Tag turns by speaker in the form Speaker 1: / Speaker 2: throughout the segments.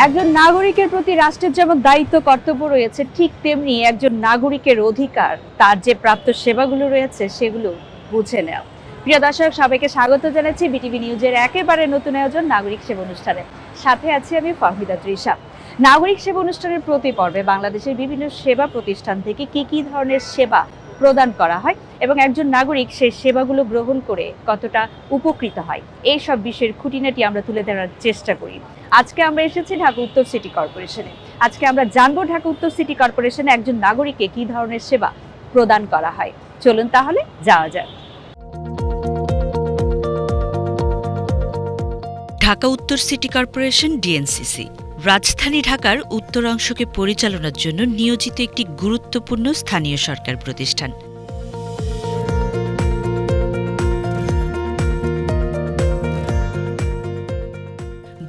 Speaker 1: একজন নাগরিকের প্রতি রাষ্ট্রের যেমন দায়িত্ব কর্তব্য রয়েছে, ঠিক তেমনি একজন নাগরিকের অধিকার তার যে প্রাপ্ত সেবাগুলো রয়েছে সেগুলো বুঝে নেওয়া। প্রিয় দর্শক, সবাইকে স্বাগত জানাচ্ছি বিটিভি নিউজের একেবারে নতুন আয়োজন নাগরিক সেবা অনুষ্ঠানে। সাথে আছি আমি ফাহমিদা তৃষা। নাগরিক সেবা অনুষ্ঠানের প্রতি পর্বে বাংলাদেশের বিভিন্ন সেবা প্রতিষ্ঠান থেকে কি ধরনের সেবা প্রদান করা হয় এবং একজন নাগরিক সেই সেবাগুলো গ্রহণ করে কতটা উপকৃত হয়, এই সব বিষয়ের খুঁটিনাটি আমরা তুলে ধরার চেষ্টা করি। আজকে আমরা এসেছি ঢাকা উত্তর সিটি কর্পোরেশনে। আজকে আমরা জানবো ঢাকা উত্তর সিটি কর্পোরেশনে একজন নাগরিককে কি ধরনের সেবা প্রদান করা হয়। চলুন তাহলে যাওয়া যাক।
Speaker 2: ঢাকা উত্তর সিটি কর্পোরেশন ডিএনসিসি রাজধানী ঢাকার উত্তরাংশকে পরিচালনার জন্য নিয়োজিত একটি গুরুত্বপূর্ণ স্থানীয় সরকার প্রতিষ্ঠান।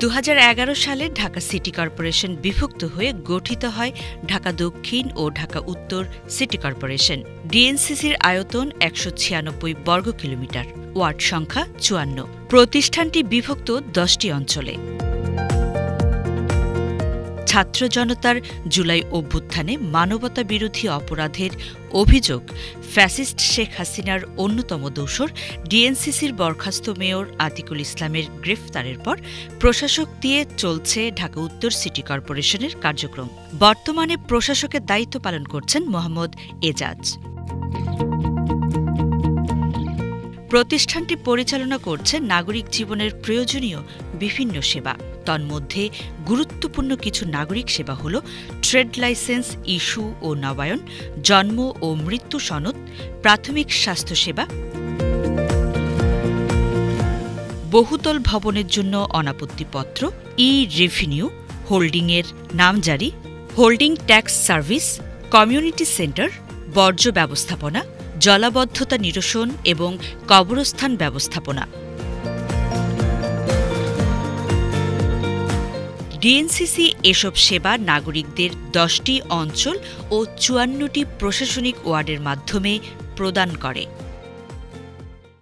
Speaker 2: 2011 সালে ঢাকা সিটি কর্পোরেশন বিভক্ত হয়ে গঠিত হয় ঢাকা দক্ষিণ ও ঢাকা উত্তর সিটি কর্পোরেশন। ডিএনসিসির আয়তন 196 বর্গ কিলোমিটার, ওয়ার্ড সংখ্যা 54। প্রতিষ্ঠানটি বিভক্ত 10টি অঞ্চলে। ছাত্র জনতার জুলাই অভ্যুত্থানে মানবতা বিরোধী অপরাধের অভিযোগ ফ্যাসিস্ট শেখ হাসিনার অন্যতম দোসর ডিএনসিসির বরখাস্ত মেয়র আতিকুল ইসলামের গ্রেফতারের পর প্রশাসক দিয়ে চলছে ঢাকা উত্তর সিটি কর্পোরেশনের কার্যক্রম। বর্তমানে প্রশাসকের দায়িত্ব পালন করছেন মোহাম্মদ এজাজ। প্রতিষ্ঠানটি পরিচালনা করছে নাগরিক জীবনের প্রয়োজনীয় বিভিন্ন সেবা। তন্মধ্যে গুরুত্বপূর্ণ কিছু নাগরিক সেবা হল ট্রেড লাইসেন্স ইস্যু ও নবায়ন, জন্ম ও মৃত্যু সনদ, প্রাথমিক স্বাস্থ্যসেবা, বহুতল ভবনের জন্য অনাপত্তিপত্র, রেভিনিউ, হোল্ডিংয়ের নামজারি, holding tax service, community centre, বর্জ্য ব্যবস্থাপনা, জলাবদ্ধতা নিরসন এবং কবরস্থান ব্যবস্থাপনা। ডিএনসিসি এসব সেবা নাগরিকদের 10টি অঞ্চল ও 54টি প্রশাসনিক ওয়ার্ডের মাধ্যমে প্রদান করে।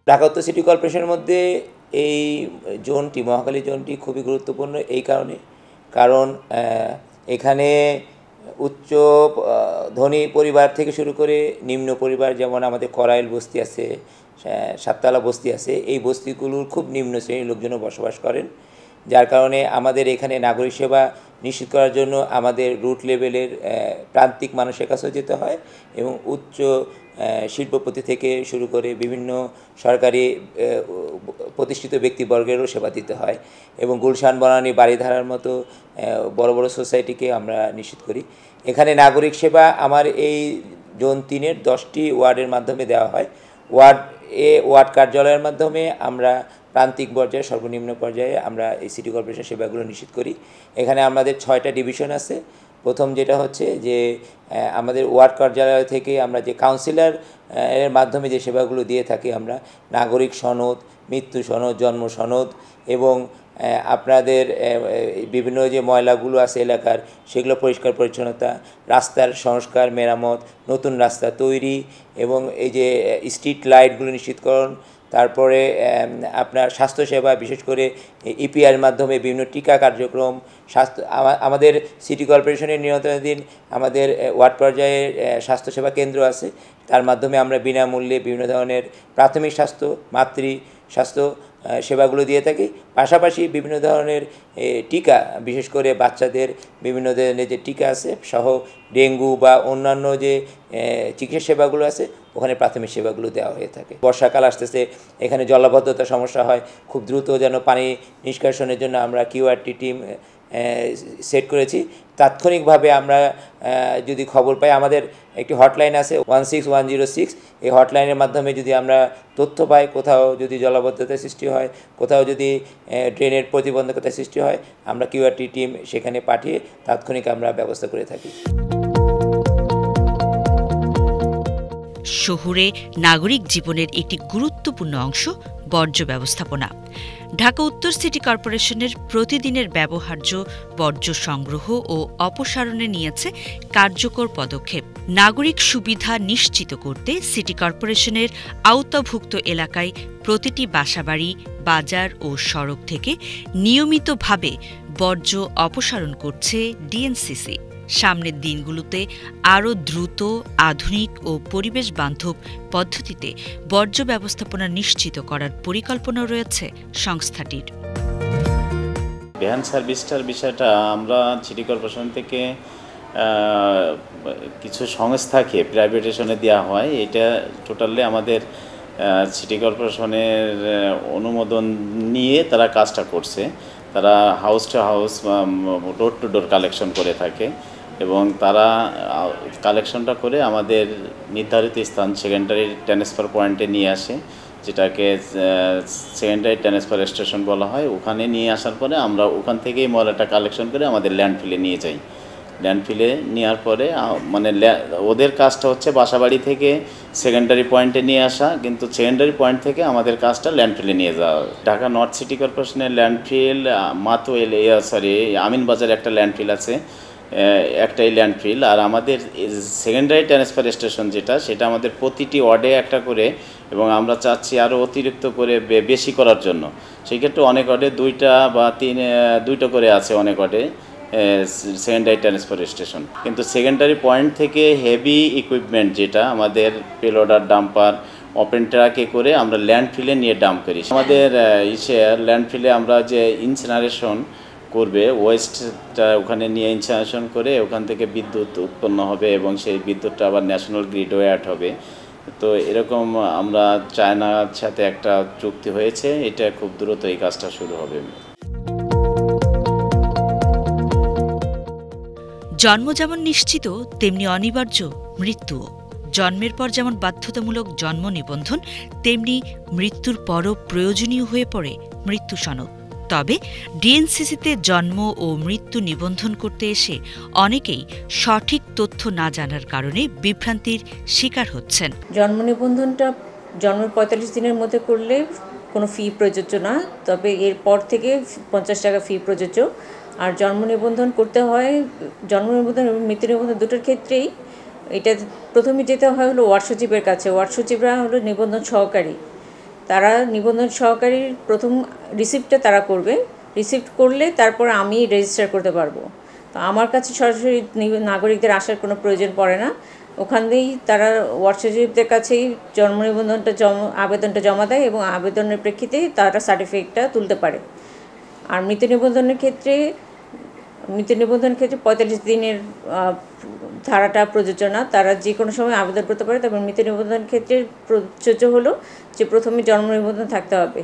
Speaker 3: ঢাকা উত্তর সিটি কর্পোরেশনের মধ্যে এই জোনটি, মহাখালী জোনটি খুবই গুরুত্বপূর্ণ এই কারণ এখানে উচ্চ ধনী পরিবার থেকে শুরু করে নিম্ন পরিবার, যেমন আমাদের করাইল বস্তি আছে, সাততলা বস্তি আছে, এই বস্তিগুলোর খুব নিম্ন শ্রেণীর লোকজনও বসবাস করেন। যার কারণে আমাদের এখানে নাগরিক সেবা নিশ্চিত করার জন্য আমাদের রুট লেভেলের প্রান্তিক মানুষের কাছেও যেতে হয় এবং উচ্চ শিল্পপতি থেকে শুরু করে বিভিন্ন সরকারি প্রতিষ্ঠিত ব্যক্তিবর্গেরও সেবা দিতে হয় এবং গুলশান, বনানী, বাড়িধারার মতো বড় বড় সোসাইটিকে আমরা নিশ্চিত করি। এখানে নাগরিক সেবা আমার এই জোন 3-এর 10টি ওয়ার্ডের মাধ্যমে দেওয়া হয়। ওয়ার্ড কার্যালয়ের মাধ্যমে আমরা প্রান্তিক পর্যায়ে, সর্বনিম্ন পর্যায়ে আমরা এই সিটি কর্পোরেশন সেবাগুলো নিশ্চিত করি। এখানে আমাদের 6টা ডিভিশন আছে। প্রথম যেটা হচ্ছে যে আমাদের ওয়ার্ড কার্যালয় থেকে আমরা যে কাউন্সিলর এর মাধ্যমে যে সেবাগুলো দিয়ে থাকি, আমরা নাগরিক সনদ, মৃত্যু সনদ, জন্ম সনদ এবং আপনাদের বিভিন্ন যে ময়লাগুলো আছে এলাকার, সেগুলো পরিষ্কার পরিচ্ছন্নতা, রাস্তার সংস্কার, মেরামত, নতুন রাস্তা তৈরি এবং এই যে স্ট্রিট লাইটগুলো নিশ্চিতকরণ, তারপরে আপনার স্বাস্থ্যসেবা, বিশেষ করে ইপিআর মাধ্যমে বিভিন্ন টিকা কার্যক্রম, আমাদের সিটি কর্পোরেশনের নিয়ন্ত্রণাধীন আমাদের ওয়ার্ড পর্যায়ে স্বাস্থ্যসেবা কেন্দ্র আছে। তার মাধ্যমে আমরা বিনামূল্যে বিভিন্ন ধরনের প্রাথমিক স্বাস্থ্য, মাতৃ স্বাস্থ্য সেবাগুলো দিয়ে থাকি। পাশাপাশি বিভিন্ন ধরনের টিকা, বিশেষ করে বাচ্চাদের বিভিন্ন ধরনের যে টিকা আছে সহ ডেঙ্গু বা অন্যান্য যে চিকিৎসা সেবাগুলো আছে, ওখানে প্রাথমিক সেবাগুলো দেওয়া হয়ে থাকে। বর্ষাকাল আসতেছে, এখানে জলাবদ্ধতার সমস্যা হয়, খুব দ্রুত যেন পানি নিষ্কাশনের জন্য আমরা কিউআরটি টিম সেট করেছি। তাৎক্ষণিকভাবে আমরা যদি খবর পাই, আমাদের একটি হটলাইন আছে 16106, এই হটলাইনের মাধ্যমে যদি আমরা তথ্য পাই, কোথাও যদি জলাবদ্ধতার সৃষ্টি হয়, কোথাও যদি ড্রেনের প্রতিবন্ধকতার সৃষ্টি হয়, আমরা কিউআরটি টিম সেখানে পাঠিয়ে তাৎক্ষণিক আমরা ব্যবস্থা করে থাকি।
Speaker 2: শহুরে নাগরিক জীবনের একটি গুরুত্বপূর্ণ অংশ বর্জ্য ব্যবস্থাপনা। ঢাকা উত্তর সিটি কর্পোরেশনের প্রতিদিনের ব্যবহার্য বর্জ্য সংগ্রহ ও অপসারণে নিয়েছে কার্যকর পদক্ষেপ। নাগরিক সুবিধা নিশ্চিত করতে সিটি কর্পোরেশনের আওতাভুক্ত এলাকায় প্রতিটি বাসাবাড়ি, বাজার ও সড়ক থেকে নিয়মিতভাবে বর্জ্য অপসারণ করছে ডিএনসিসি। সামনের দিনগুলোতে আরও দ্রুত, আধুনিক ও পরিবেশ বান্ধব পদ্ধতিতে বর্জ্য ব্যবস্থাপনা নিশ্চিত করার পরিকল্পনা রয়েছে সংস্থাটির।
Speaker 4: ভ্যান সার্ভিসটার বিষয়টা আমরা সিটি কর্পোরেশন থেকে কিছু সংস্থাকে প্রাইভেটেশনে দেওয়া হয়। এটা টোটালি আমাদের সিটি কর্পোরেশনের অনুমোদন নিয়ে তারা কাজটা করছে। তারা house to house, door to door collection করে থাকে এবং তারা কালেকশনটা করে আমাদের নির্ধারিত স্থান সেকেন্ডারি ট্রান্সফার পয়েন্টে নিয়ে আসে, যেটাকে সেকেন্ডারি ট্রান্সফার স্টেশন বলা হয়। ওখানে নিয়ে আসার পরে আমরা ওখান থেকেই ময়লাটা কালেকশন করে আমাদের ল্যান্ডফিলে নিয়ে যাই। ল্যান্ডফিলে নেওয়ার পরে মানে ওদের কাজটা হচ্ছে বাসাবাড়ি থেকে সেকেন্ডারি পয়েন্টে নিয়ে আসা, কিন্তু সেকেন্ডারি পয়েন্ট থেকে আমাদের কাজটা ল্যান্ডফিলে নিয়ে যাওয়া। ঢাকা নর্থ সিটি কর্পোরেশনের ল্যান্ডফিল আমিনবাজারে একটা ল্যান্ডফিল আছে, একটাই ল্যান্ডফিল। আর আমাদের সেকেন্ডারি ট্রান্সফার স্টেশন সেটা আমাদের প্রতিটি ওয়ার্ডে একটা করে, এবং আমরা চাচ্ছি আরও অতিরিক্ত করে বেশি করার জন্য। সেই ক্ষেত্রে অনেক ওয়ার্ডে দুইটা করে আছে, অনেক ওয়ার্ডে সেকেন্ডারি ট্রান্সফার স্টেশন। কিন্তু সেকেন্ডারি পয়েন্ট থেকে হেভি ইকুইপমেন্ট যেটা আমাদের পেলোডার, ডাম্পার, ওপেন ট্রাকে করে আমরা ল্যান্ডফিলে নিয়ে ডাম্প করি। আমাদের ল্যান্ডফিলে আমরা যে ইনসিনারেশন করবে, ওয়েস্টটা ওখানে নিয়ে ইনসিনারেশন করে ওখান থেকে বিদ্যুৎ উৎপন্ন হবে এবং সেই বিদ্যুৎটা আবার ন্যাশনাল গ্রিডও অ্যাড হবে। তো এরকম আমরা চায়নার সাথে একটা চুক্তি হয়েছে, এটা খুব দ্রুত এই কাজটা শুরু হবে।
Speaker 2: জন্ম যেমন নিশ্চিত, তেমনি অনিবার্য মৃত্যুও। জন্মের পর যেমন বাধ্যতামূলক জন্ম নিবন্ধন, তেমনি মৃত্যুর পরও প্রয়োজনীয় হয়ে পড়ে মৃত্যু সনদ। তবে ডিএনসিসিতে জন্ম ও মৃত্যু নিবন্ধন করতে এসে অনেকেই সঠিক তথ্য না জানার কারণে বিভ্রান্তির শিকার হচ্ছেন।
Speaker 5: জন্ম নিবন্ধনটা জন্মের 45 দিনের মধ্যে করলে কোনো ফি প্রযোজ্য না, তবে এরপর থেকে 50 টাকা ফি প্রযোজ্য। আর জন্ম নিবন্ধন করতে হয়, জন্ম নিবন্ধন এবং মৃত্যু নিবন্ধন দুটোর ক্ষেত্রেই এটা প্রথমে যেতে হয় হলো ওয়ার্ড সচিবের কাছে। ওয়ার্ড সচিবরা হলো নিবন্ধন সহকারী, তারা নিবন্ধন সহকারীর প্রথম রিসিপ্টটা তারা করবে। রিসিপ্ট করলে তারপর আমি রেজিস্টার করতে পারবো। তো আমার কাছে সরাসরি নাগরিকদের আসার কোনো প্রয়োজন পড়ে না। ওখানেই তারা ওয়ার্ড সচিবদের কাছেই জন্ম নিবন্ধনটা আবেদনটা জমা দেয় এবং আবেদনের প্রেক্ষিতে তারা সার্টিফিকেটটা তুলতে পারে। আর মৃত্যু নিবন্ধনের ক্ষেত্রে 45 দিনের ধারাটা প্রযোজ্য না, তারা যে কোনো সময় আবেদন করতে পারে। তবে মৃত্যু নিবন্ধনের ক্ষেত্রে প্রযোজ্য হলো যে প্রথমে জন্ম নিবন্ধন থাকতে হবে।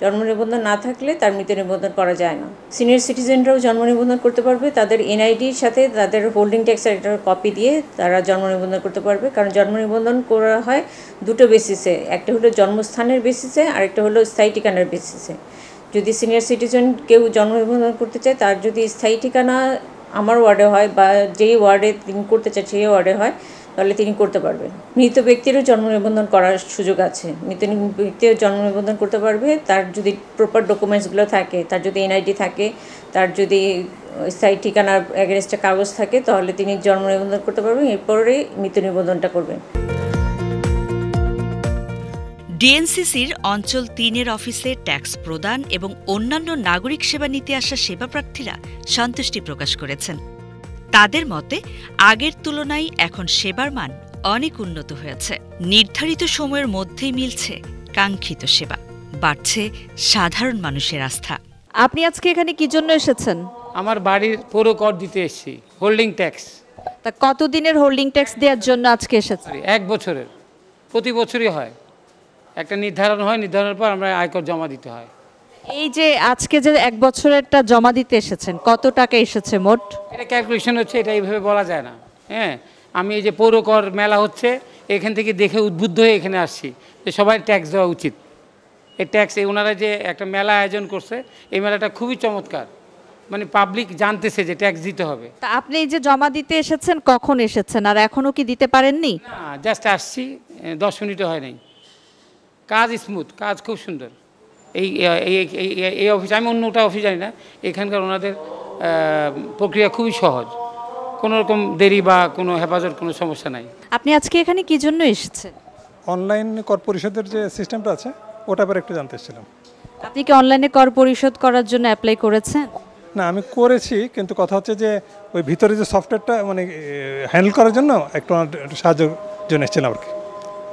Speaker 5: জন্ম নিবন্ধন না থাকলে তার মৃত্যু নিবন্ধন করা যায় না। সিনিয়র সিটিজেনরাও জন্ম নিবন্ধন করতে পারবে, তাদের এনআইডির সাথে তাদের হোল্ডিং ট্যাক্সের একটা কপি দিয়ে তারা জন্ম নিবন্ধন করতে পারবে। কারণ জন্ম নিবন্ধন করা হয় দুটো বেসিসে, একটা হলো জন্মস্থানের বেসিসে আর একটা হলো স্থায়ী ঠিকানার বেসিসে। যদি সিনিয়র সিটিজেন কেউ জন্ম নিবন্ধন করতে চায়, তার যদি স্থায়ী ঠিকানা আমার ওয়ার্ডে হয় বা যেই ওয়ার্ডে তিনি করতে চায় সেই ওয়ার্ডে হয়, তাহলে তিনি করতে পারবেন। মৃত ব্যক্তিরও জন্ম নিবন্ধন করার সুযোগ আছে, মৃত ব্যক্তিও জন্ম নিবন্ধন করতে পারবে। তার যদি প্রপার ডকুমেন্টসগুলো থাকে, তার যদি এনআইডি থাকে, তার যদি স্থায়ী ঠিকানার এগেনস্টে কাগজ থাকে, তাহলে তিনি জন্ম নিবন্ধন করতে পারবেন। এরপরে মৃত নিবন্ধনটা করবেন।
Speaker 2: ডিএনসিসির অঞ্চল 3-এর অফিসে ট্যাক্স প্রদান এবং অন্যান্য নাগরিক সেবা নিতে আসা সেবা প্রার্থীরা সন্তুষ্টি প্রকাশ করেছেন। তাদের মতে আগের তুলনায় এখন সেবার মান অনেক উন্নত হয়েছে। নির্ধারিত সময়ের মধ্যেই মিলছে কাঙ্ক্ষিত সেবা, বাড়ছে সাধারণ মানুষের আস্থা।
Speaker 1: আপনি আজকে এখানে কি জন্য এসেছেন?
Speaker 6: আমার বাড়ির পৌর কর দিতে এসেছি, হোল্ডিং ট্যাক্স।
Speaker 1: তা কতদিনের হোল্ডিং ট্যাক্স দেওয়ার জন্য আজকে এসেছেন?
Speaker 6: 1 বছরের, প্রতি বছরই হয়, একটা নির্ধারণ হয়, নির্ধারণের পর আমরা আয়কর জমা দিতে হয়।
Speaker 1: এই যে আজকে যে 1 বছরেরটা জমা দিতে এসেছেন, কত টাকা এসেছে মোট?
Speaker 6: এটা ক্যালকুলেশন হচ্ছে, এটা এইভাবে বলা যায় না। হ্যাঁ, আমি এই যে পৌর কর মেলা হচ্ছে, এখান থেকে দেখে উদ্বুদ্ধ হয়ে এখানে আসছি যে সবাই ট্যাক্স দেওয়া উচিত। এই ট্যাক্স ওনারা যে একটা মেলা আয়োজন করছে, এই মেলাটা খুবই চমৎকার। মানে পাবলিক জানতেছে যে ট্যাক্স দিতে হবে।
Speaker 1: তা আপনি এই যে জমা দিতে এসেছেন, কখন এসেছেন আর এখনো কি দিতে পারেননি?
Speaker 6: না, জাস্ট আসছি, 10 মিনিটও হয় নাই। কাজ স্মুথ, কাজ খুব সুন্দর। এই এই অফিস, আমি অন্যটা অফিস জানি না, এখানকার ওনাদের প্রক্রিয়া খুবই সহজ, কোনো রকম দেরি বা কোনো হেফাজত কোনো সমস্যা নাই।
Speaker 1: আপনি আজকে এখানে কি জন্য এসেছেন?
Speaker 7: অনলাইন কর পরিশোধের যে সিস্টেমটা আছে ওটা ব্যাপারে একটু জানতে এসেছিলাম।
Speaker 1: আপনি কি অনলাইনে কর পরিশোধ করার জন্য অ্যাপ্লাই করেছেন?
Speaker 7: না, আমি করেছি, কিন্তু কথা হচ্ছে যে ওই ভিতরে যে সফটওয়্যারটা মানে হ্যান্ডেল করার জন্য একটু সাহায্যের জন্য এসেছিলাম আর কি।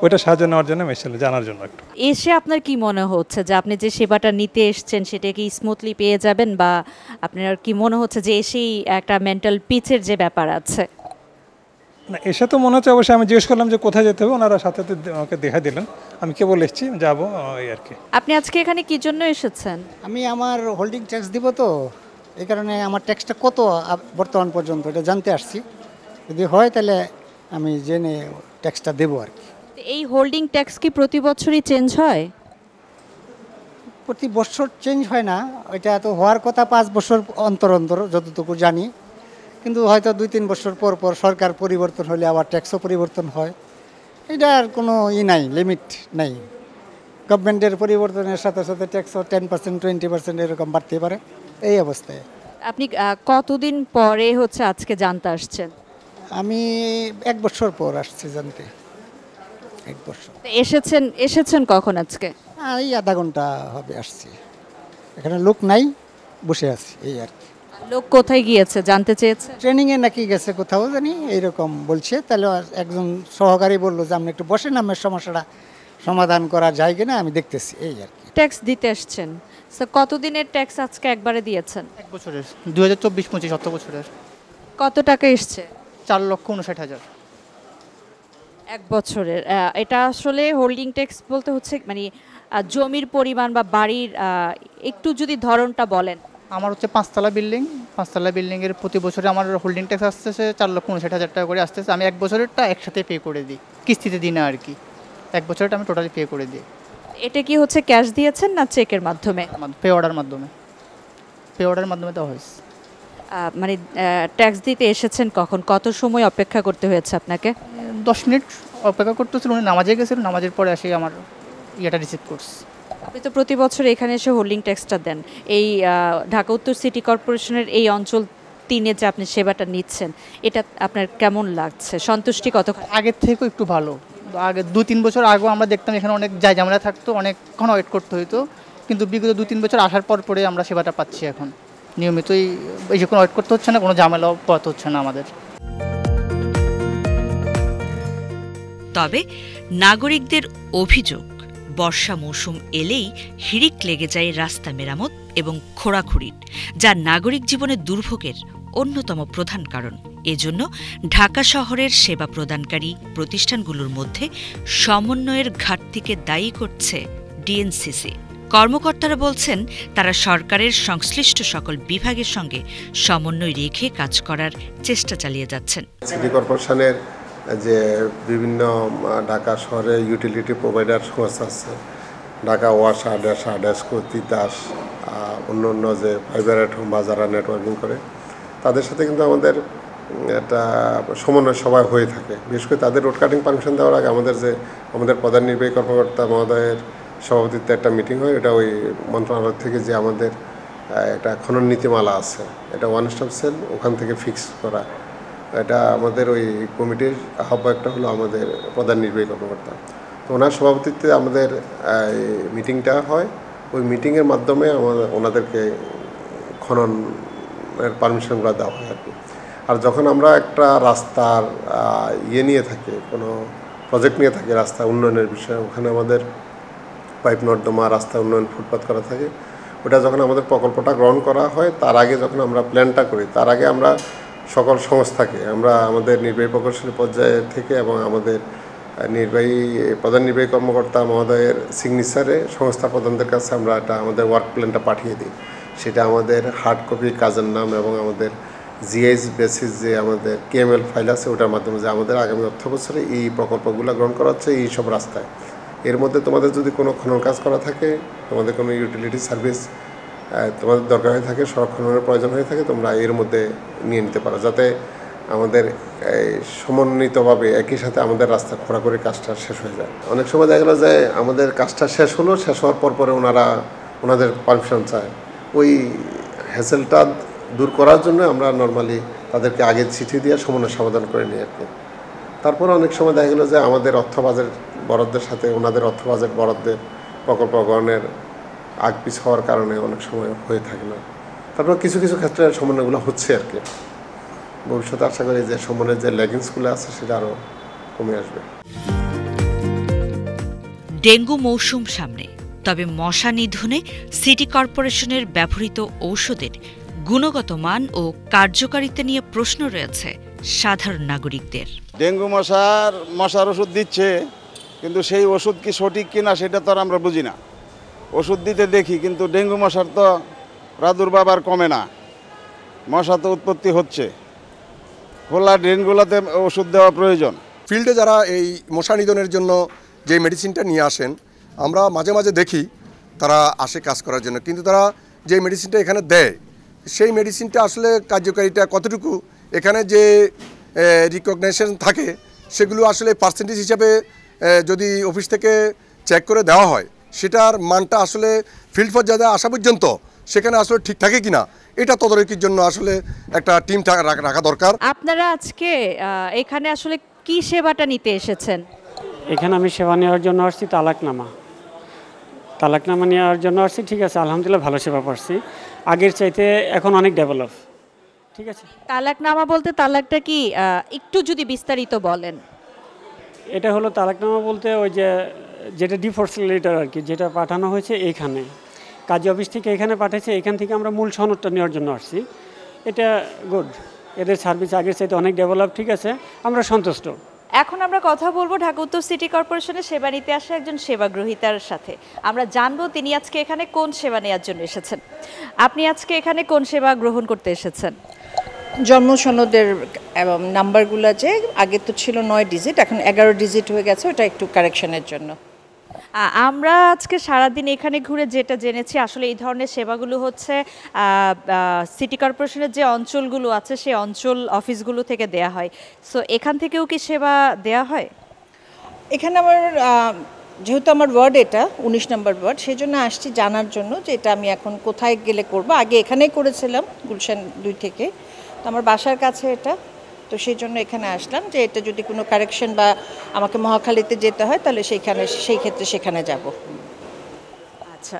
Speaker 7: ওইটা সাহায্য নেওয়ার জন্য আমি এসেছিলাম, জানার জন্য একটু।
Speaker 1: এসে আপনার কি মনে হচ্ছে যে আপনি যে সেবাটা নিতে এসেছেন সেটা কি স্মুথলি পেয়ে যাবেন, বা আপনার কি মনে হচ্ছে যে এসেই একটা মেন্টাল পিচের যে ব্যাপার আছে?
Speaker 7: না, এসে তো মনে হচ্ছে, অবশ্যই আমি জিজ্ঞেস করলাম যে কোথায় যেতে হবে, ওনারা সাথে সাথে আমাকে দেখা দিলেন, আমি কেবল এসেছি, যাবো এই আর কি।
Speaker 1: আপনি আজকে এখানে কি জন্য এসেছেন?
Speaker 8: আমি আমার হোল্ডিং ট্যাক্স দিব, তো এই কারণে আমার ট্যাক্সটা কত বর্তমান পর্যন্ত এটা জানতে আসছি। যদি হয় তাহলে আমি জেনে ট্যাক্সটা দেবো আর কি।
Speaker 1: এই হোল্ডিং ট্যাক্স কি প্রতি বছরই চেঞ্জ হয়?
Speaker 8: প্রতি বছর চেঞ্জ হয় না, এটা তো হওয়ার কথা 5 বছর অন্তর অন্তর যতটুকু জানি, কিন্তু হয়তো 2-3 বছর পর পর সরকার পরিবর্তন হলে আবার ট্যাক্সও পরিবর্তন হয়। এটার কোনো নাই, লিমিট নাই। গভর্নমেন্টের পরিবর্তনের সাথে সাথে ট্যাক্সও 10%, 20% এরকম বাড়তে পারে, এই অবস্থায়।
Speaker 1: আপনি কতদিন পরে হচ্ছে আজকে জানতে আসছেন?
Speaker 8: আমি 1 বছর পর আসছি জানতে, 1 বছর।
Speaker 1: তো এসেছেন কখন আজকে?
Speaker 8: এই আধা ঘন্টা হবে আসছি। এখানে লোক নাই, বসে আছি এই আর কি।
Speaker 1: লোক কোথায় গিয়েছে জানতে চেয়েছে?
Speaker 8: ট্রেনিংয়ে নাকি গেছে কোথাও জানি, এইরকম বলছে। তাহলে একজন সহকারী বললো যে আপনি একটু বসেন, আমার সমস্যাটা সমাধান করা যায় কিনা আমি দেখতেছি, এই আর কি।
Speaker 1: ট্যাক্স দিতে আসছেন, তো কতদিনের ট্যাক্স আজকে একবারে দিয়েছেন?
Speaker 9: 1 বছরের, 2024-25 অর্থ বছরের।
Speaker 1: কত টাকা এসছে?
Speaker 9: 4,59,000।
Speaker 1: 1 বছরের। এটা আসলে হোল্ডিং ট্যাক্স বলতে হচ্ছে মানে জমির পরিমাণ বা বাড়ির, একটু যদি ধরনটা বলেন।
Speaker 9: আমার হচ্ছে 5 তলা বিল্ডিং, 5 তলা বিল্ডিংয়ের প্রতি বছরে আমার হোল্ডিং ট্যাক্স আসতেছে 4,59,000 টাকা করে আসতেছে। আমি 1 বছরেরটা একসাথে পে করে দিই, কিস্তিতে দিই না আর কি। 1 বছরটা আমি টোটালি পে করে দিই।
Speaker 1: এটা কি হচ্ছে ক্যাশ দিয়েছেন না চেকের মাধ্যমে?
Speaker 9: পে অর্ডার মাধ্যমে, পে অর্ডার মাধ্যমে দেওয়া হয়েছে।
Speaker 1: মানে ট্যাক্স দিতে এসেছেন কখন, কত সময় অপেক্ষা করতে হয়েছে আপনাকে?
Speaker 9: 10 মিনিট অপেক্ষা করতেছিল, উনি নামাজে গেছিলেন, নামাজের পরে এসে আমার ইয়েটা রিসিভ করছে।
Speaker 1: আপনি তো প্রতি বছর এখানে এসে হোল্ডিং ট্যাক্সটা দেন। এই ঢাকা উত্তর সিটি কর্পোরেশনের এই অঞ্চল 3-এ যে আপনি সেবাটা নিচ্ছেন, এটা আপনার কেমন লাগছে? সন্তুষ্টি কত?
Speaker 9: আগের থেকেও একটু ভালো। আগে 2-3 বছর আগেও আমরা দেখতাম এখানে অনেক ঝামেলা থাকতো, অনেকক্ষণ ওয়েট করতে হতো, কিন্তু বিগত 2-3 বছর আসার পরে আমরা সেবাটা পাচ্ছি এখন নিয়মিতই। এই যে কোনো ওয়েট করতে হচ্ছে না, কোনো ঝামেলাও পোহাতে হচ্ছে না আমাদের।
Speaker 2: তবে নাগরিকদের অভিযোগ, বর্ষা মৌসুম এলেই হিড়িক লেগে যায় রাস্তা মেরামত এবং খোঁড়াখুড়ির, যা নাগরিক জীবনের দুর্ভোগের অন্যতম প্রধান কারণ। এজন্য ঢাকা শহরের সেবা প্রদানকারী প্রতিষ্ঠানগুলোর মধ্যে সমন্বয়ের ঘাটতিকে দায়ী করছে ডিএনসিসি। কর্মকর্তারা বলছেন, তারা সরকারের সংশ্লিষ্ট সকল বিভাগের সঙ্গে সমন্বয় রেখে কাজ করার চেষ্টা চালিয়ে যাচ্ছেন।
Speaker 10: সিটি কর্পোরেশনের যে বিভিন্ন ঢাকা শহরে ইউটিলিটি প্রোভাইডার সংস্থা আছে, ঢাকা ওয়াসা, ডেসা, ডেস্কো, তিতাস, অন্য অন্য যে ফাইবার অ্যাট হোম বা যারা নেটওয়ার্কিং করে, তাদের সাথে কিন্তু আমাদের একটা সমন্বয় সভা হয়ে থাকে। বিশেষ করে তাদের রোড কাটিং পারমিশন দেওয়ার আগে আমাদের প্রধান নির্বাহী কর্মকর্তা মহোদয়ের সভাপতিত্বে একটা মিটিং হয়। এটা ওই মন্ত্রণালয় থেকে যে আমাদের একটা খনন নীতিমালা আছে, এটা ওয়ান স্টপ সেল, ওখান থেকে ফিক্স করা। এটা আমাদের ওই কমিটির আহ্বায়কটা হলো আমাদের প্রধান নির্বাহী কর্মকর্তা। তো ওনার সভাপতিত্বে আমাদের মিটিংটা হয়। ওই মিটিংয়ের মাধ্যমে ওনাদেরকে খননের পারমিশনগুলো দেওয়া হয় আর কি। আর যখন আমরা একটা রাস্তার নিয়ে থাকি, কোনো প্রজেক্ট নিয়ে থাকি রাস্তা উন্নয়নের বিষয়ে, ওখানে আমাদের পাইপ নর্দমা, রাস্তা উন্নয়ন, ফুটপাথ করা থাকে, ওটা যখন আমাদের প্রকল্পটা গ্রহণ করা হয়, তার আগে যখন আমরা প্ল্যানটা করি, তার আগে আমরা সকল সংস্থাকে, আমরা আমাদের নির্বাহী প্রকৌশলী পর্যায়ে থেকে এবং আমাদের প্রধান নির্বাহী কর্মকর্তা মহোদয়ের সিগনেচারে সংস্থা প্রধানদের কাছে আমরা এটা আমাদের ওয়ার্ক প্ল্যানটা পাঠিয়ে দিই। সেটা আমাদের হার্ড কপি, কাজের নাম এবং আমাদের জিআইএস বেসিস যে আমাদের কেএমএল ফাইল আছে, ওটার মাধ্যমে যে আমাদের আগামী অর্থ বছরে এই প্রকল্পগুলো গ্রহণ করা হচ্ছে এই সব রাস্তায়। এর মধ্যে তোমাদের যদি কোনো খনন কাজ করা থাকে, তোমাদের কোনো ইউটিলিটি সার্ভিস তোমাদের দরকার হয়ে থাকে, সংরক্ষণের প্রয়োজন হয়ে থাকে, তোমরা এর মধ্যে নিয়ে নিতে পারো, যাতে আমাদের সমন্বিতভাবে একই সাথে আমাদের রাস্তা খোঁড়াখুড়ি কাজটা শেষ হয়ে যায়। অনেক সময় দেখা গেলো যে আমাদের কাজটা শেষ হলো, শেষ হওয়ার পরে ওনাদের পারমিশন চায়। ওই হ্যাসেলটা দূর করার জন্য আমরা নর্মালি তাদেরকে আগে চিঠি দিয়ে সমন্বয় সমাধান করে নিই আর কি। তারপর অনেক সময় দেখা গেলো যে আমাদের অর্থ বাজেট বরাদ্দের সাথে ওনাদের অর্থ বাজেট বরাদ্দের প্রকল্প গ্রহণের আগপিছ হওয়ার কারণে অনেক সময় হয়ে থাকে না। তারপর কিছু কিছু ক্ষেত্রে সমন্বয়গুলো হচ্ছে আর কি। ভবিষ্যতে আশা করি যে সমন্বয়ের যে ল্যাগিংসগুলো আছে সেটা আরও কমে আসবে।
Speaker 2: ডেঙ্গু মৌসুম সামনে, তবে মশা নিধনে সিটি কর্পোরেশনের ব্যবহৃত ঔষধের গুণগত মান ও কার্যকারিতা নিয়ে প্রশ্ন রয়েছে সাধারণ নাগরিকদের।
Speaker 11: ডেঙ্গু মশার ওষুধ দিচ্ছে, কিন্তু সেই ওষুধ কি সঠিক কিনা সেটা তো আর আমরা বুঝি না। ওষুধ দিতে দেখি, কিন্তু ডেঙ্গু মশার তো প্রাদুর্ভাব আর কমে না, মশা তো উৎপত্তি হচ্ছে। খোলা ড্রেনগুলোতে ওষুধ দেওয়া প্রয়োজন।
Speaker 12: ফিল্ডে যারা এই মশা নিধনের জন্য যে মেডিসিনটা নিয়ে আসেন, আমরা মাঝে মাঝে দেখি তারা আসে কাজ করার জন্য, কিন্তু তারা যে মেডিসিনটা এখানে দেয় সেই মেডিসিনটা আসলে কার্যকারিতা কতটুকু, এখানে যে রিকগনাইজেশন থাকে সেগুলো আসলে পার্সেন্টেজ হিসাবে যদি অফিস থেকে চেক করে দেওয়া হয়, সেটার মানটা আসলে ফিল্ড পর্যায়ে আসা পর্যন্ত সেখানে আসলে ঠিক থাকে কিনা, এটা তদারকির জন্য আসলে একটা টিম রাখা দরকার।
Speaker 1: আপনারা আজকে এখানে আসলে কি সেবাটা নিতে এসেছেন?
Speaker 13: এখানে আমি সেবা নেওয়ার জন্য আসছি তালাকনামা নেওয়ার জন্য আসছি। ঠিক আছে, আলহামদুলিল্লাহ ভালো সেবা পাচ্ছি, আগের চাইতে এখন অনেক ডেভেলপ। ঠিক আছে,
Speaker 1: তালাকনামা বলতে তালাকটা কি একটু যদি বিস্তারিত বলেন?
Speaker 13: এটা হলো তালাকনামা বলতে ওই যেটা ডিভোর্স লেটার আর কি, যেটা পাঠানো হয়েছে এইখানে কাজী অফিস থেকে এখানে পাঠিয়েছে, এখান থেকে আমরা মূল সনদটা নেওয়ার জন্য আসছি। এটা গুড, এদের সার্ভিস আগের চাইতে অনেক ডেভেলপ। ঠিক আছে, আমরা সন্তুষ্ট।
Speaker 1: এখন আমরা কথা বলবো ঢাকা উত্তর সিটি কর্পোরেশনের সেবা নিতে আসা একজন সেবাগ্রহীতার সাথে। আমরা জানবো তিনি আজকে এখানে কোন সেবা নেওয়ার জন্য এসেছেন। আপনি আজকে এখানে কোন সেবা গ্রহণ করতে এসেছেন?
Speaker 14: জন্ম সনদের এবং নাম্বারগুলো যে আগে তো ছিল 9 ডিজিট, এখন 11 ডিজিট হয়ে গেছে, ওটা একটু কারেকশনের জন্য।
Speaker 1: আমরা আজকে সারাদিন এখানে ঘুরে যেটা জেনেছি, আসলে এই ধরনের সেবাগুলো হচ্ছে সিটি কর্পোরেশনের যে অঞ্চলগুলো আছে সেই অঞ্চল অফিসগুলো থেকে দেয়া হয়। সো এখান থেকেও কি সেবা দেয়া হয়?
Speaker 14: এখানে আমার যেহেতু আমার ওয়ার্ড এটা 19 নম্বর ওয়ার্ড, সেই জন্য আসছি জানার জন্য যে এটা আমি এখন কোথায় গেলে করব। আগে এখানেই করেছিলাম গুলশান 2 থেকে, তো আমার বাসার কাছে এটা, তো সেই জন্য এখানে আসলাম যে এটা যদি কোনো কারেকশন বা আমাকে মহাখালীতে যেতে হয় তাহলে সেই ক্ষেত্রে সেখানে যাব।
Speaker 1: আচ্ছা,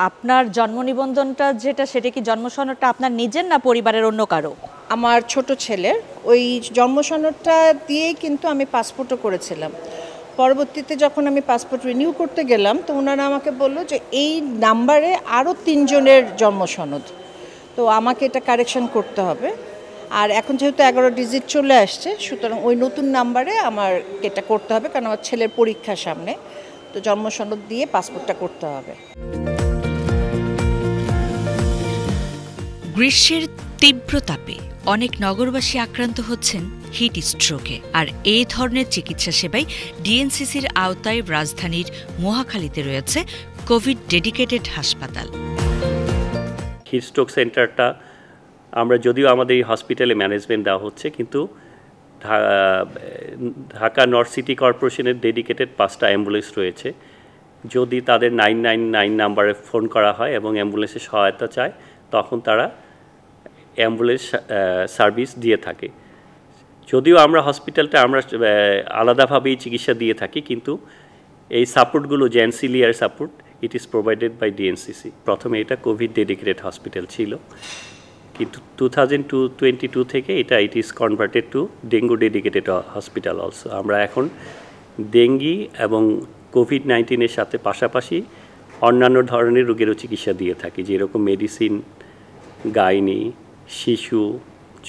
Speaker 1: আপনার জন্ম নিবন্ধনটা যেটা, সেটা কি জন্ম সনদটা আপনার নিজের না পরিবারের অন্য কারো?
Speaker 14: আমার ছোট ছেলের। ওই জন্ম সনদটা দিয়েই কিন্তু আমি পাসপোর্টও করেছিলাম। পরবর্তীতে যখন আমি পাসপোর্ট রিনিউ করতে গেলাম, তো ওনারা আমাকে বললো যে এই নাম্বারে আরও 3 জনের জন্ম সনদ, তো আমাকে এটা কারেকশন করতে হবে। আর এখন যেহেতু 11 ডিজিট চলে আসছে, সুতরাং ওই নতুন নাম্বারে আমার এটা করতে হবে, কারণ আমার ছেলের পরীক্ষার সামনে, তো জন্ম সনদ দিয়ে পাসপোর্টটা করতে হবে।
Speaker 2: গ্রীষ্মের তীব্র তাপে অনেক নগরবাসী আক্রান্ত হচ্ছেন হিট স্ট্রোকে, আর এই ধরনের চিকিৎসা সেবায় ডিএনসিসির আওতায় রাজধানীর মহাখালীতে রয়েছে কোভিড ডেডিকেটেড হাসপাতাল।
Speaker 15: হিট স্ট্রোক সেন্টারটা আমরা যদিও আমাদের এই হসপিটালে ম্যানেজমেন্ট দেওয়া হচ্ছে, কিন্তু ঢাকা নর্থ সিটি কর্পোরেশনের ডেডিকেটেড 5টা অ্যাম্বুলেন্স রয়েছে। যদি তাদের 999 নাম্বারে ফোন করা হয় এবং অ্যাম্বুলেন্সের সহায়তা চায়, তখন তারা অ্যাম্বুলেন্স সার্ভিস দিয়ে থাকে। যদিও আমরা হসপিটালটা আমরা আলাদাভাবেই চিকিৎসা দিয়ে থাকি, কিন্তু এই সাপোর্টগুলো যে ancillary support, it is provided by DNCC. প্রথমে এটা কোভিড ডেডিকেটেড হসপিটাল ছিল, কিন্তু 2022 থেকে it is converted to dengue dedicated hospital also. আমরা এখন ডেঙ্গি এবং কোভিড-19-এর সাথে পাশাপাশি অন্যান্য ধরনের রোগেরও চিকিৎসা দিয়ে থাকি, যেরকম মেডিসিন, গাইনি, শিশু,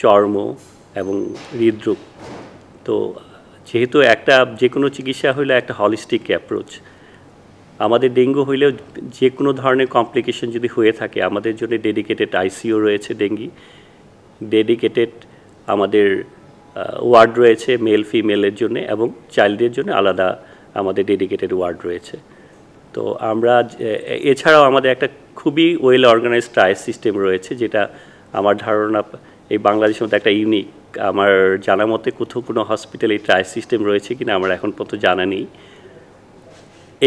Speaker 15: চর্ম এবং হৃদরোগ। তো যেহেতু যে কোনো চিকিৎসা হইলে একটা হলিস্টিক অ্যাপ্রোচ। আমাদের ডেঙ্গু হইলেও যে কোনো ধরনের কমপ্লিকেশন যদি হয়ে থাকে, আমাদের জন্য ডেডিকেটেড আইসিইউ রয়েছে ডেঙ্গি, ডেডিকেটেড আমাদের ওয়ার্ড রয়েছে মেল ফিমেলের জন্য, এবং চাইল্ডদের জন্য আলাদা আমাদের ডেডিকেটেড ওয়ার্ড রয়েছে। তো আমরা এছাড়াও আমাদের একটা খুবই ওয়েল অর্গানাইজড ট্রায়াল সিস্টেম রয়েছে, যেটা আমার ধারণা এই বাংলাদেশের মধ্যে একটা ইউনিক। আমার জানা মতে কোথাও কোনো হসপিটালে এই ট্রায়াল সিস্টেম রয়েছে কিনা আমার এখন পর্যন্ত জানা নেই।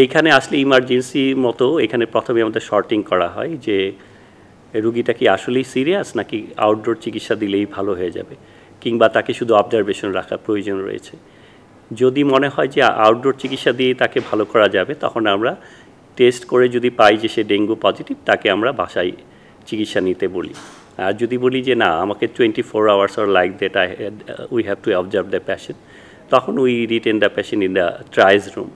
Speaker 15: এইখানে আসলে ইমার্জেন্সি মতো এখানে প্রথমে আমাদের শর্টিং করা হয় যে রুগীটা কি আসলেই সিরিয়াস নাকি আউটডোর চিকিৎসা দিলেই ভালো হয়ে যাবে, কিংবা তাকে শুধু অবজারভেশন রাখার প্রয়োজন রয়েছে। যদি মনে হয় যে আউটডোর চিকিৎসা দিয়ে তাকে ভালো করা যাবে, তখন আমরা টেস্ট করে যদি পাই যে সে ডেঙ্গু পজিটিভ, তাকে আমরা বাসায় চিকিৎসা নিতে বলি। আর যদি বলি যে না, আমাকে 24 hours or like that we have to observe the patient, তখন we retain the patient in the trial room.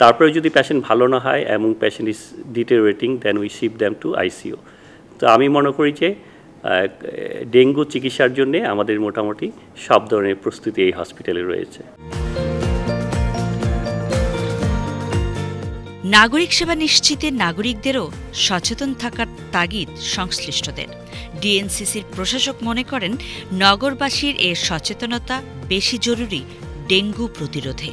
Speaker 15: তারপরে যদি পেশেন্ট ভালো না হয় এবং patient is deteriorating, then we shift them to ICU. তো আমি মনে করি যে ডেঙ্গু চিকিৎসার জন্যে আমাদের মোটামুটি সব ধরনের প্রস্তুতি এই হসপিটালে রয়েছে।
Speaker 2: নাগরিক সেবা নিশ্চিতে নাগরিকদেরও সচেতন থাকার তাগিদ সংশ্লিষ্টদের। ডিএনসিসির প্রশাসক মনে করেন, নগরবাসীর এ সচেতনতা বেশি জরুরি ডেঙ্গু প্রতিরোধে।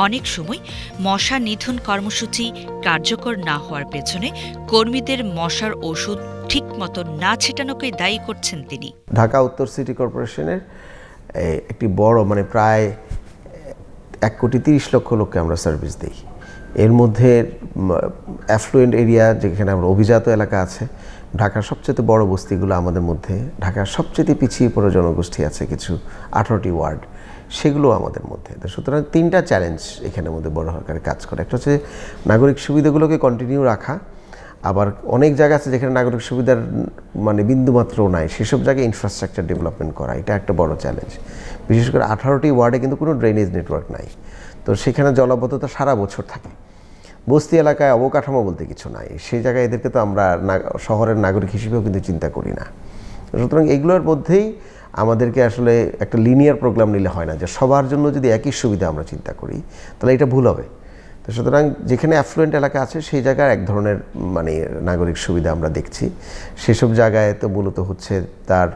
Speaker 2: অনেক সময় মশা নিধন কর্মসূচি কার্যকর না হওয়ার পেছনে কর্মীদের মশার ওষুধ ঠিকমতো না ছিটানোকেই দায়ী করছেন তিনি।
Speaker 16: ঢাকা উত্তর সিটি কর্পোরেশনের একটি বড় প্রায় 1,30,00,000 লোককে আমরা সার্ভিস দিই। এর মধ্যে অ্যাফ্লুয়েন্ট এরিয়া যেখানে আমরা অভিজাত এলাকা আছে, ঢাকার সবচেয়ে বড় বস্তিগুলো আমাদের মধ্যে, ঢাকার সবচেয়ে পিছিয়ে পড়া জনগোষ্ঠী আছে কিছু 18টি ওয়ার্ড, সেগুলো আমাদের মধ্যে। তো সুতরাং 3টা চ্যালেঞ্জ এখানের মধ্যে বড় আকারে কাজ করে। একটা হচ্ছে নাগরিক সুবিধাগুলোকে কন্টিনিউ রাখা, আবার অনেক জায়গা আছে যেখানে নাগরিক সুবিধার বিন্দুমাত্রও নাই, সেসব জায়গায় ইনফ্রাস্ট্রাকচার ডেভেলপমেন্ট করা, এটা একটা বড় চ্যালেঞ্জ। বিশেষ করে 18টি ওয়ার্ডে কিন্তু কোনো ড্রেনেজ নেটওয়ার্ক নাই, তো সেখানে জলাবদ্ধতা সারা বছর থাকে। বস্তি এলাকায় অবকাঠামো বলতে কিছু নাই, সেই জায়গায় এদেরকে তো আমরা শহরের নাগরিক হিসেবেও কিন্তু চিন্তা করি না। সুতরাং এগুলোর মধ্যেই আমাদেরকে আসলে একটা লিনিয়ার প্রোগ্রাম নিলে হয় না, যে সবার জন্য যদি একই সুবিধা আমরা চিন্তা করি তাহলে এটা ভুল হবে। তো সুতরাং যেখানে অ্যাফ্লুয়েন্ট এলাকা আছে সেই জায়গায় এক ধরনের নাগরিক সুবিধা আমরা দেখছি। সেসব জায়গায় তো মূলত হচ্ছে তার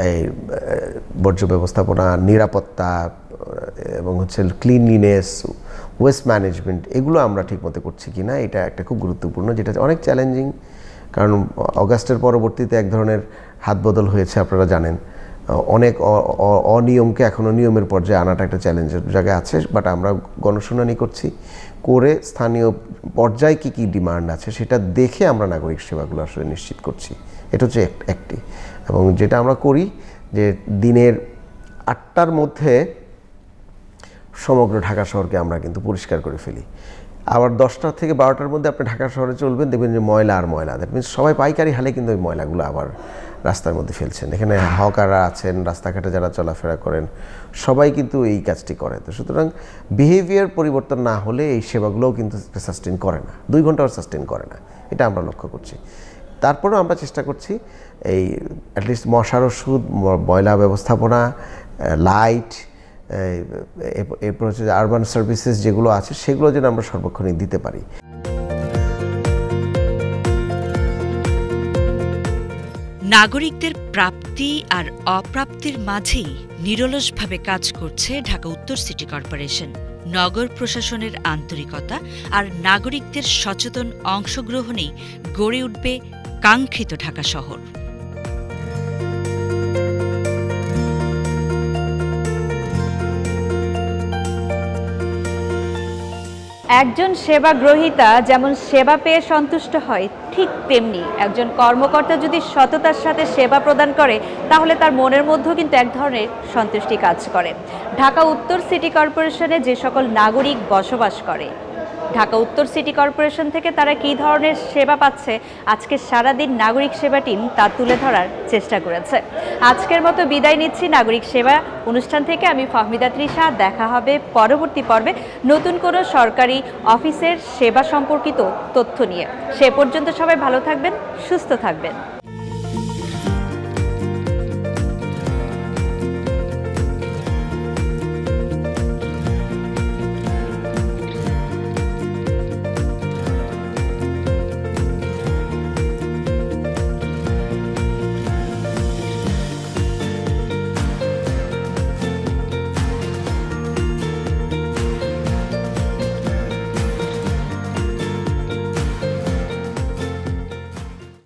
Speaker 16: এই বর্জ্য ব্যবস্থাপনা, নিরাপত্তা এবং হচ্ছে ক্লিনলিনেস, ওয়েস্ট ম্যানেজমেন্ট, এগুলো আমরা ঠিকমতো করছি কি না, এটা একটা খুব গুরুত্বপূর্ণ, যেটা অনেক চ্যালেঞ্জিং। কারণ অগাস্টের পরবর্তীতে এক ধরনের হাত বদল হয়েছে, আপনারা জানেন। অনেক অনিয়মকে এখনও নিয়মের পর্যায়ে আনাটা একটা চ্যালেঞ্জের জায়গায় আছে, বাট আমরা গণশুনানি করছি, করে স্থানীয় পর্যায়ে কী কী ডিমান্ড আছে সেটা দেখে আমরা নাগরিক সেবাগুলো আসলে নিশ্চিত করছি। এটা হচ্ছে একটি। এবং যেটা আমরা করি যে দিনের 8টার মধ্যে সমগ্র ঢাকা শহরকে আমরা কিন্তু পরিষ্কার করে ফেলি। আবার 10টা থেকে 12টার মধ্যে আপনি ঢাকা শহরে চলবেন, দেখবেন যে ময়লা আর ময়লা, দ্যাট মিনস সবাই পাইকারি হালে কিন্তু ওই ময়লাগুলো আবার রাস্তার মধ্যে ফেলছেন। এখানে হকাররা আছেন, রাস্তাঘাটে যারা চলাফেরা করেন, সবাই কিন্তু এই কাজটি করে। তো সুতরাং বিহেভিয়ার পরিবর্তন না হলে এই সেবাগুলোও কিন্তু সাস্টেন করে না, 2 ঘন্টাও সাস্টেন করে না, এটা আমরা লক্ষ্য করছি। তারপরেও আমরা চেষ্টা করছি এই অ্যাটলিস্ট মশার ওষুধ, ময়লা ব্যবস্থাপনা, লাইট, এরপর হচ্ছে আরবান সার্ভিসেস যেগুলো আছে সেগুলো যেন আমরা সর্বক্ষণই দিতে পারি।
Speaker 2: নাগরিকদের প্রাপ্তি আর অপ্রাপ্তির মাঝেই নিরলসভাবে কাজ করছে ঢাকা উত্তর সিটি কর্পোরেশন। নগর প্রশাসনের আন্তরিকতা আর নাগরিকদের সচেতন অংশগ্রহণেই গড়ে উঠবে কাঙ্ক্ষিত ঢাকা শহর।
Speaker 1: একজন সেবা গ্রহীতা যেমন সেবা পেয়ে সন্তুষ্ট হয়, ঠিক তেমনি একজন কর্মকর্তা যদি সততার সাথে সেবা প্রদান করে তাহলে তার মনের মধ্যেও কিন্তু এক ধরনের সন্তুষ্টি কাজ করে। ঢাকা উত্তর সিটি কর্পোরেশনে যে সকল নাগরিক বসবাস করে, ঢাকা উত্তর সিটি কর্পোরেশন থেকে তারা কী ধরনের সেবা পাচ্ছে, আজকে সারাদিন নাগরিক সেবা টিম তা তুলে ধরার চেষ্টা করেছে। আজকের মতো বিদায় নিচ্ছি নাগরিক সেবা অনুষ্ঠান থেকে। আমি ফাহমিদা তৃষা। দেখা হবে পরবর্তী পর্বে নতুন কোনো সরকারি অফিসের সেবা সম্পর্কিত তথ্য নিয়ে। সে পর্যন্ত সবাই ভালো থাকবেন, সুস্থ থাকবেন।